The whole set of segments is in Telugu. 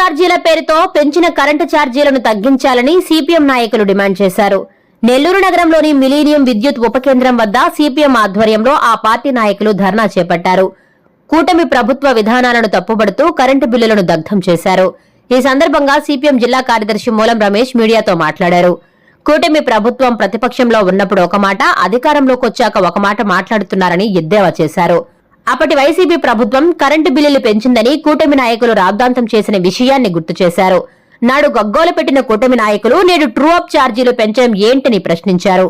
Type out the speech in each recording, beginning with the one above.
ఛార్జీల పేరుతో పెంచిన కరెంటు ఛార్జీలను తగ్గించాలని సిపిఎం నాయకులు డిమాండ్ చేశారు. నెల్లూరు నగరంలోని మిలీనియం విద్యుత్ ఉపకేంద్రం వద్ద సిపిఎం ఆధ్వర్యంలో ఆ పార్టీ నాయకులు ధర్నా చేపట్టారు. కూటమి ప్రభుత్వ విధానాలను తప్పుబడుతూ కరెంటు బిల్లులను దగ్ధం చేశారు. ఈ సందర్భంగా సిపిఎం జిల్లా కార్యదర్శి మూలం రమేష్ మీడియాతో మాట్లాడారు. కూటమి ప్రభుత్వం ప్రతిపక్షంలో ఉన్నప్పుడు ఒక మాట, అధికారంలోకి వచ్చాక ఒక మాట మాట్లాడుతున్నారని ఎద్దేవా చేశారు. అప్పటి వైసీపీ ప్రభుత్వం కరెంటు బిల్లులు పెంచిందని కూటమి నాయకులు రాద్ధాంతం చేసిన విషయాన్ని గుర్తు చేశారు. నాడు గగ్గోలు పెట్టిన కూటమి నాయకులు నేడు ట్రూ అప్ ఛార్జీలు పెంచడం ఏంటని ప్రశ్నించారు.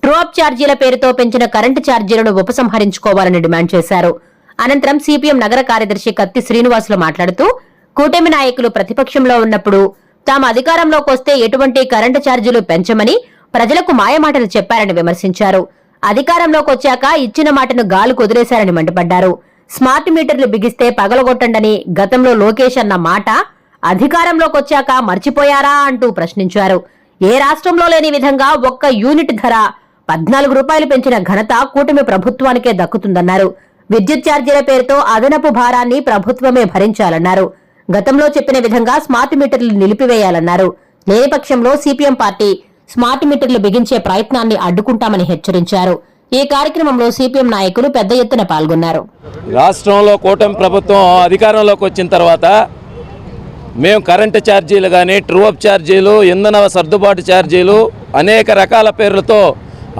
ట్రూ అప్ ఛార్జీల పేరుతో పెంచిన కరెంటు ఛార్జీలను ఉపసంహరించుకోవాలని డిమాండ్ చేశారు. అనంతరం సిపిఎం నగర కార్యదర్శి కత్తి శ్రీనివాసులు మాట్లాడుతూ కూటమి నాయకులు ప్రతిపక్షంలో ఉన్నప్పుడు తాము అధికారంలోకి వస్తే ఎటువంటి కరెంటు ఛార్జీలు పెంచమని ప్రజలకు మాయమాటలు చెప్పారని విమర్శించారు. అధికారంలోకి వచ్చాక ఇచ్చిన మాటను గాలు కుదిరేశారని మండిపడ్డారు. స్మార్ట్ మీటర్లు బిగిస్తే పగలగొట్టండని గతంలో లోకేష్ అన్న మాట అధికారంలోకి వచ్చాక మర్చిపోయారా అంటూ ప్రశ్నించారు. ఏ రాష్ట్రంలో లేని విధంగా ఒక్క యూనిట్ ధర 14 రూపాయలు పెంచిన ఘనత కూటమి ప్రభుత్వానికే దక్కుతుందన్నారు. విద్యుత్ ఛార్జీల పేరుతో అదనపు భారాన్ని ప్రభుత్వమే భరించాలన్నారు. గతంలో చెప్పిన విధంగా స్మార్ట్ మీటర్లు నిలిపివేయాలన్నారు. లేని పక్షంలో సిపిఎం పార్టీ స్మార్ట్ మీటర్లు బిగించే ప్రయత్నాన్ని అడ్డుకుంటామని హెచ్చరించారు. ఈ కార్యక్రమంలో సిపిఎం నాయకులు పెద్ద ఎత్తున పాల్గొన్నారు. రాష్ట్రంలో కూటమి ప్రభుత్వం అధికారంలోకి వచ్చిన తర్వాత మేము కరెంటు ఛార్జీలు కానీ ట్రూ అప్ ఛార్జీలు, ఇంధన సర్దుబాటు ఛార్జీలు అనేక రకాల పేర్లతో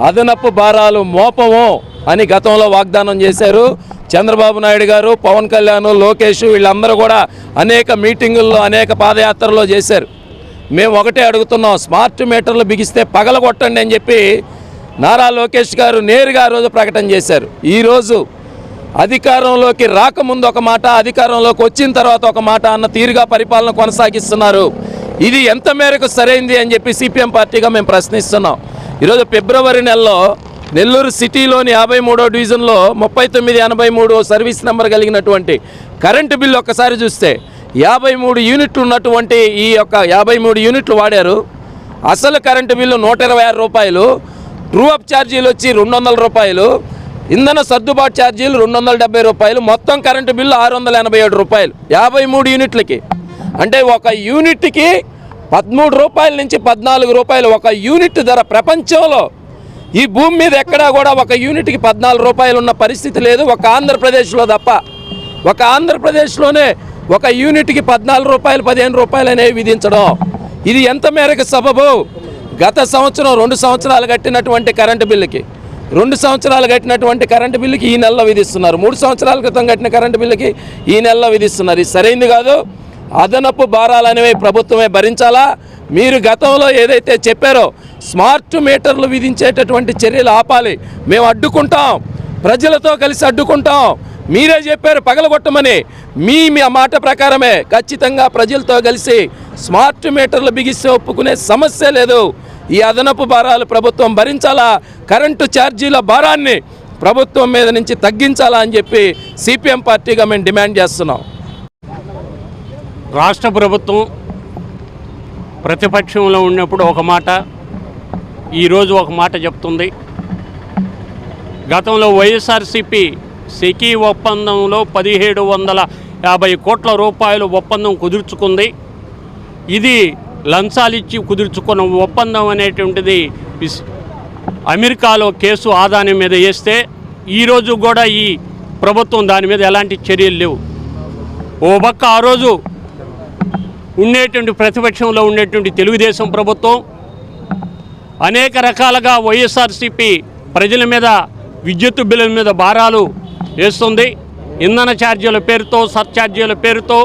అదనపు భారాలు మోపము అని గతంలో వాగ్దానం చేశారు. చంద్రబాబు నాయుడు గారు, పవన్ కళ్యాణ్, లోకేష్ వీళ్ళందరూ కూడా అనేక మీటింగుల్లో అనేక పాదయాత్రలో చేశారు. మేము ఒకటే అడుగుతున్నాం, స్మార్ట్ మీటర్లు బిగిస్తే పగలగొట్టండి అని చెప్పి నారా లోకేష్ గారు నేరుగా ఆ రోజు ప్రకటన చేశారు. ఈరోజు అధికారంలోకి రాకముందు ఒక మాట, అధికారంలోకి వచ్చిన తర్వాత ఒక మాట అన్న తీరుగా పరిపాలన కొనసాగిస్తున్నారు. ఇది ఎంత మేరకు సరైంది అని చెప్పి సిపిఎం పార్టీగా మేము ప్రశ్నిస్తున్నాం. ఈరోజు ఫిబ్రవరి నెలలో నెల్లూరు సిటీలోని 53వ డివిజన్లో 3983 సర్వీస్ నెంబర్ కలిగినటువంటి కరెంటు బిల్లు ఒక్కసారి చూస్తే 53 యూనిట్లు ఉన్నటువంటి ఈ యొక్క 53 యూనిట్లు వాడారు. అసలు కరెంటు బిల్లు 126 రూపాయలు, ట్రూ అప్ ఛార్జీలు వచ్చి 200 రూపాయలు, ఇంధన సర్దుబాటు ఛార్జీలు 270 రూపాయలు, మొత్తం కరెంటు బిల్లు 687 రూపాయలు 53 యూనిట్లకి. అంటే ఒక యూనిట్కి 13 రూపాయల నుంచి 14 రూపాయలు ఒక యూనిట్ ధర. ప్రపంచంలో ఈ భూమి మీద ఎక్కడా కూడా ఒక యూనిట్కి 14 రూపాయలు ఉన్న పరిస్థితి లేదు, ఒక ఆంధ్రప్రదేశ్లో తప్ప. ఒక ఆంధ్రప్రదేశ్లోనే ఒక యూనిట్కి 14 రూపాయలు 15 రూపాయలు అనేవి విధించడం ఇది ఎంత మేరకు సబబు? గత సంవత్సరం 2 సంవత్సరాలు కట్టినటువంటి కరెంటు బిల్లుకి 2 సంవత్సరాలు కట్టినటువంటి కరెంటు బిల్లుకి ఈ నెలలో విధిస్తున్నారు. 3 సంవత్సరాల క్రితం కట్టిన కరెంటు బిల్లుకి ఈ నెలలో విధిస్తున్నారు. ఇది సరైంది కాదు. అదనపు భారాలు అనేవి ప్రభుత్వమే భరించాలా. మీరు గతంలో ఏదైతే చెప్పారో స్మార్ట్ మీటర్లు విధించేటటువంటి చర్యలు ఆపాలి, మేము అడ్డుకుంటాం, ప్రజలతో కలిసి అడ్డుకుంటాం. మీరే చెప్పారు పగలగొట్టమని. మీ మాట ప్రకారమే ఖచ్చితంగా ప్రజలతో కలిసి స్మార్ట్ మీటర్లు బిగిస్తే ఒప్పుకునే సమస్య లేదు. ఈ అదనపు భారాలు ప్రభుత్వం భరించాలా, కరెంటు ఛార్జీల భారాన్ని ప్రభుత్వం మీద నుంచి తగ్గించాలా అని చెప్పి సిపిఎం పార్టీగా మేము డిమాండ్ చేస్తున్నాం. రాష్ట్ర ప్రభుత్వం ప్రతిపక్షంలో ఉన్నప్పుడు ఒక మాట, ఈరోజు ఒక మాట చెప్తుంది. గతంలో వైఎస్ఆర్సీపీ సెకీ ఒప్పందంలో 1750 కోట్ల రూపాయలు ఒప్పందం కుదుర్చుకుంది. ఇది లంచాలిచ్చి కుదుర్చుకున్న ఒప్పందం అనేటువంటిది అమెరికాలో కేసు ఆదాని మీద వేస్తే ఈరోజు కూడా ఈ ప్రభుత్వం దాని మీద ఎలాంటి చర్యలు లేవు. ఓ పక్క ఆ రోజు ఉండేటువంటి ప్రతిపక్షంలో ఉండేటువంటి తెలుగుదేశం ప్రభుత్వం అనేక రకాలుగా వైఎస్ఆర్సీపీ ప్రజల మీద విద్యుత్ బిల్లుల మీద భారాలు వేస్తుంది. ఇంధన ఛార్జీల పేరుతో, సర్ఛార్జీల పేరుతో.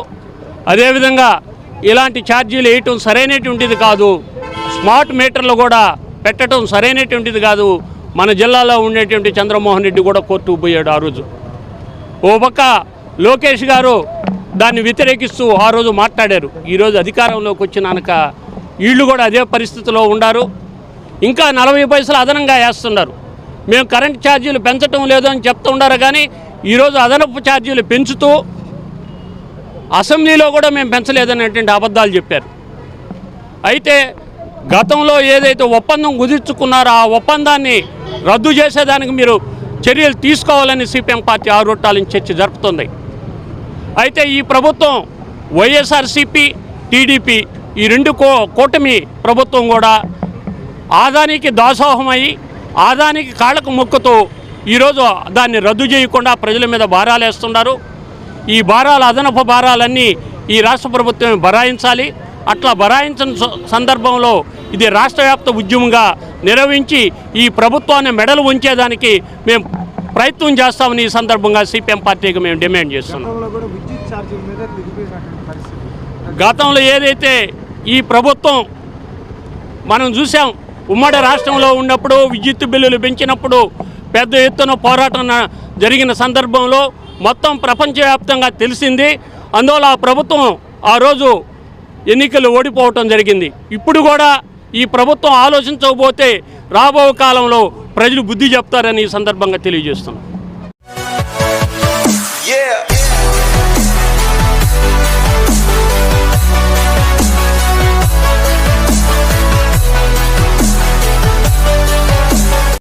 అదేవిధంగా ఇలాంటి ఛార్జీలు వేయటం సరైనటువంటిది కాదు. స్మార్ట్ మీటర్లు కూడా పెట్టడం సరైనటువంటిది కాదు. మన జిల్లాలో ఉండేటువంటి చంద్రమోహన్ రెడ్డి కూడా కోర్టుకు పోయాడు ఆ రోజు. ఓ పక్క లోకేష్ గారు దాన్ని వ్యతిరేకిస్తూ ఆ రోజు మాట్లాడారు. ఈరోజు అధికారంలోకి వచ్చినాక వీళ్ళు కూడా అదే పరిస్థితిలో ఉన్నారు. ఇంకా 40 పైసలు అదనంగా వేస్తున్నారు. మేము కరెంట్ ఛార్జీలు పెంచడం లేదు అని చెప్తూ ఉన్నారు, కానీ ఈరోజు అదనపు ఛార్జీలు పెంచుతూ అసెంబ్లీలో కూడా మేము పెంచలేదనేటువంటి అబద్ధాలు చెప్పారు. అయితే గతంలో ఏదైతే ఒప్పందం కుదుర్చుకున్నారో ఆ ఒప్పందాన్ని రద్దు చేసేదానికి మీరు చర్యలు తీసుకోవాలని సిపిఎం పార్టీ ఆరోటాలని చర్చ జరుపుతుంది. అయితే ఈ ప్రభుత్వం వైఎస్ఆర్సీపీ టీడీపీ ఈ రెండు కూటమి ప్రభుత్వం కూడా ఆదానికి దాసోహమై ఆదానికి కాళ్ళకు మొక్కుతూ ఈరోజు దాన్ని రద్దు చేయకుండా ప్రజల మీద భారాలు వేస్తున్నారు. ఈ భారాలు అదనపు భారాలన్నీ ఈ రాష్ట్ర ప్రభుత్వం భరాయించాలి. అట్లా భరాయించిన సందర్భంలో ఇది రాష్ట్ర వ్యాప్త ఉద్యమంగా నిర్వహించి ఈ ప్రభుత్వాన్ని మెడలు ఉంచేదానికి మేము ప్రయత్నం చేస్తామని ఈ సందర్భంగా సిపిఎం పార్టీకి మేము డిమాండ్ చేస్తున్నాం. గతంలో ఏదైతే ఈ ప్రభుత్వం మనం చూసాం, ఉమ్మడి రాష్ట్రంలో ఉన్నప్పుడు విద్యుత్ బిల్లులు పెంచినప్పుడు పెద్ద ఎత్తున పోరాటం జరిగిన సందర్భంలో మొత్తం ప్రపంచవ్యాప్తంగా తెలిసింది. అందువల్ల ఆ ప్రభుత్వం ఆ రోజు ఎన్నికలు ఓడిపోవటం జరిగింది. ఇప్పుడు కూడా ఈ ప్రభుత్వం ఆలోచించకపోతే రాబో కాలంలో ప్రజలు బుద్ధి చెప్తారని ఈ సందర్భంగా తెలియజేస్తున్నాం.